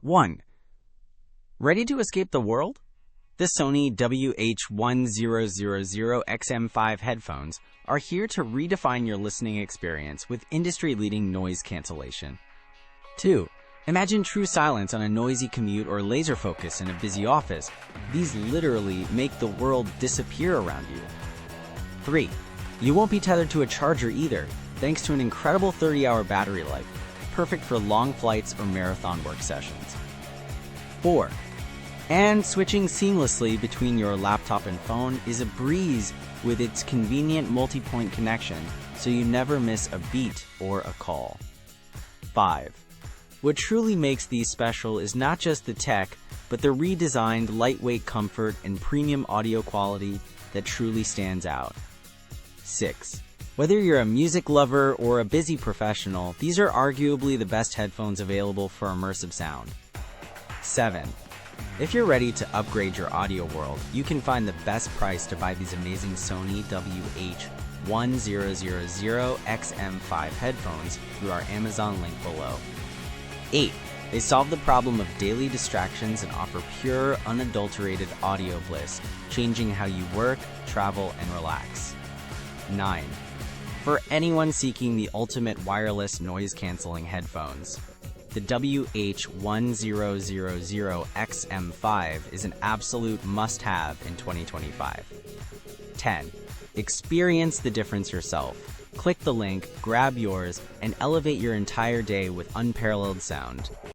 1. Ready to escape the world? The Sony WH-1000XM5 headphones are here to redefine your listening experience with industry-leading noise cancellation. 2. Imagine true silence on a noisy commute or laser focus in a busy office. These literally make the world disappear around you. 3. You won't be tethered to a charger either, thanks to an incredible 30-hour battery life, perfect for long flights or marathon work sessions. 4. And switching seamlessly between your laptop and phone is a breeze with its convenient multipoint connection, so you never miss a beat or a call. 5. What truly makes these special is not just the tech, but the redesigned lightweight comfort and premium audio quality that truly stands out. 6. Whether you're a music lover or a busy professional, these are arguably the best headphones available for immersive sound. 7. If you're ready to upgrade your audio world, you can find the best price to buy these amazing Sony WH-1000XM5 headphones through our Amazon link below. 8. They solve the problem of daily distractions and offer pure, unadulterated audio bliss, changing how you work, travel, and relax. 9. For anyone seeking the ultimate wireless noise-canceling headphones, the WH-1000XM5 is an absolute must-have in 2025. 10. Experience the difference yourself. Click the link, grab yours, and elevate your entire day with unparalleled sound.